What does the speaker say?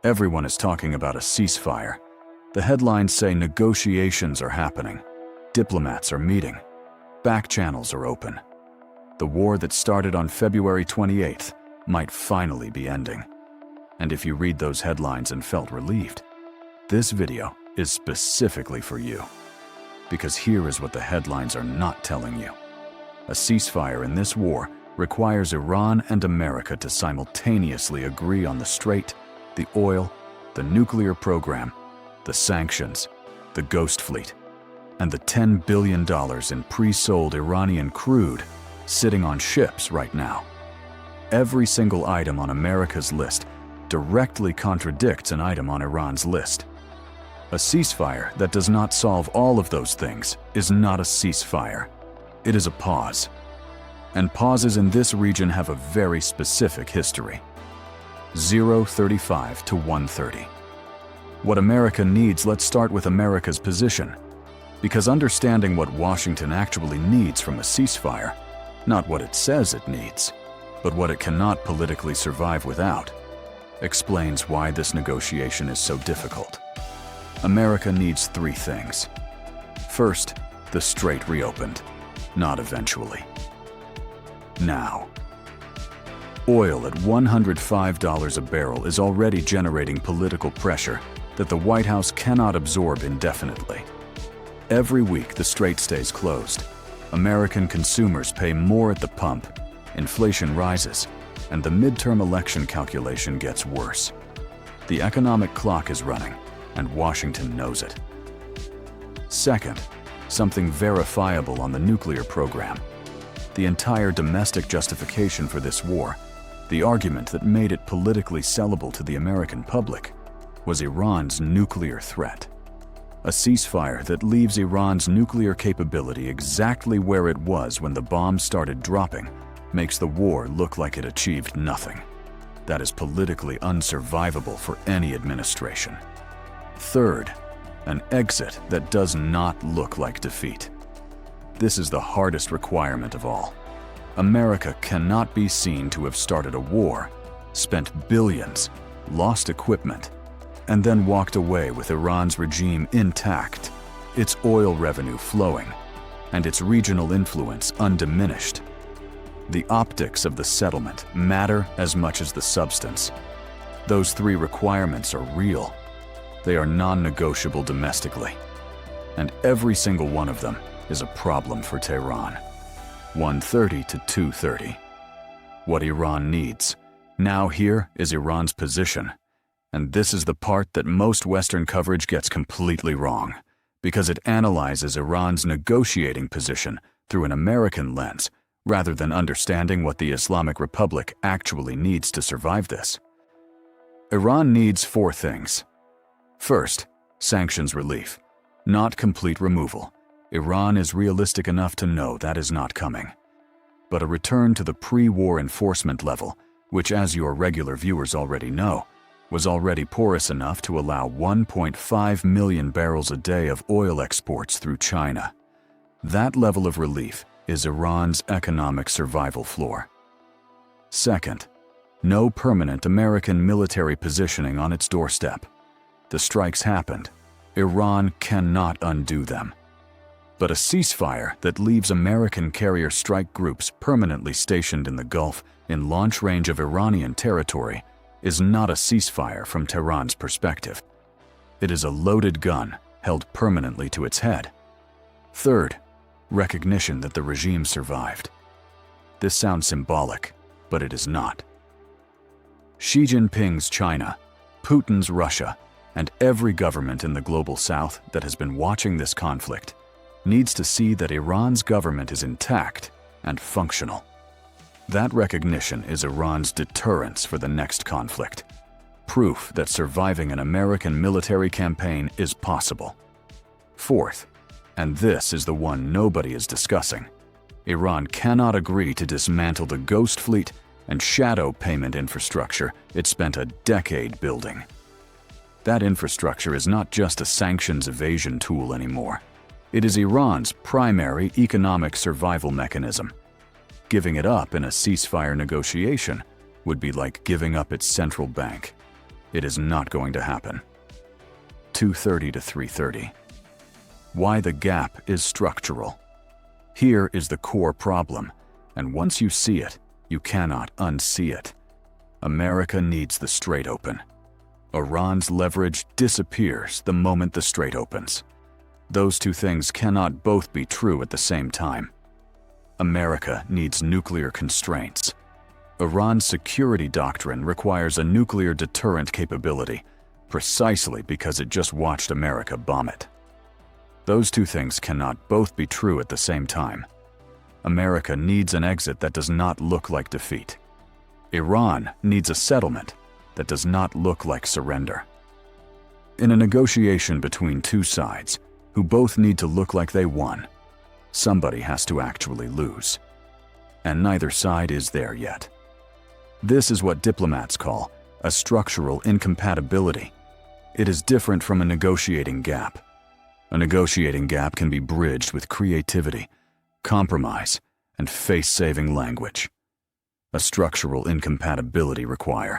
Everyone is talking about a ceasefire. The headlines say negotiations are happening. Diplomats are meeting. Back channels are open. The war that started on February 28th might finally be ending. And if you read those headlines and felt relieved, this video is specifically for you. Because here is what the headlines are not telling you. A ceasefire in this war requires Iran and America to simultaneously agree on the strait, the oil, the nuclear program, the sanctions, the ghost fleet, and the $10 billion in pre-sold Iranian crude sitting on ships right now. Every single item on America's list directly contradicts an item on Iran's list. A ceasefire that does not solve all of those things is not a ceasefire. It is a pause. And pauses in this region have a very specific history. 035 to 130. What America needs, let's start with America's position. Because understanding what Washington actually needs from a ceasefire, not what it says it needs, but what it cannot politically survive without, explains why this negotiation is so difficult. America needs three things. First, the strait reopened, not eventually. Now. Oil at $105 a barrel is already generating political pressure that the White House cannot absorb indefinitely. Every week the strait stays closed. American consumers pay more at the pump, inflation rises, and the midterm election calculation gets worse. The economic clock is running, and Washington knows it. Second, something verifiable on the nuclear program. The entire domestic justification for this war, the argument that made it politically sellable to the American public, was Iran's nuclear threat. A ceasefire that leaves Iran's nuclear capability exactly where it was when the bombs started dropping makes the war look like it achieved nothing. That is politically unsurvivable for any administration. Third, an exit that does not look like defeat. This is the hardest requirement of all. America cannot be seen to have started a war, spent billions, lost equipment, and then walked away with Iran's regime intact, its oil revenue flowing, and its regional influence undiminished. The optics of the settlement matter as much as the substance. Those three requirements are real. They are non-negotiable domestically. And every single one of them is a problem for Tehran. 130 to 230. What Iran needs. Now here is Iran's position. And this is the part that most Western coverage gets completely wrong, because it analyzes Iran's negotiating position through an American lens, rather than understanding what the Islamic Republic actually needs to survive this. Iran needs four things. First, sanctions relief, not complete removal. Iran is realistic enough to know that is not coming. But a return to the pre-war enforcement level, which, as your regular viewers already know, was already porous enough to allow 1.5 million barrels a day of oil exports through China. That level of relief is Iran's economic survival floor. Second, no permanent American military positioning on its doorstep. The strikes happened. Iran cannot undo them. But a ceasefire that leaves American carrier strike groups permanently stationed in the Gulf in launch range of Iranian territory is not a ceasefire from Tehran's perspective. It is a loaded gun held permanently to its head. Third, recognition that the regime survived. This sounds symbolic, but it is not. Xi Jinping's China, Putin's Russia, and every government in the global south that has been watching this conflict needs to see that Iran's government is intact and functional. That recognition is Iran's deterrence for the next conflict, proof that surviving an American military campaign is possible. Fourth, and this is the one nobody is discussing, Iran cannot agree to dismantle the ghost fleet and shadow payment infrastructure it spent a decade building. That infrastructure is not just a sanctions evasion tool anymore. It is Iran's primary economic survival mechanism. Giving it up in a ceasefire negotiation would be like giving up its central bank. It is not going to happen. 230 to 330. Why the gap is structural. Here is the core problem, and once you see it, you cannot unsee it. America needs the strait open. Iran's leverage disappears the moment the strait opens. Those two things cannot both be true at the same time. America needs nuclear constraints. Iran's security doctrine requires a nuclear deterrent capability, precisely because it just watched America bomb it. Those two things cannot both be true at the same time. America needs an exit that does not look like defeat. Iran needs a settlement that does not look like surrender. In a negotiation between two sides, who both need to look like they won, somebody has to actually lose. And neither side is there yet. This is what diplomats call a structural incompatibility. It is different from a negotiating gap. A negotiating gap can be bridged with creativity, compromise, and face-saving language. A structural incompatibility requires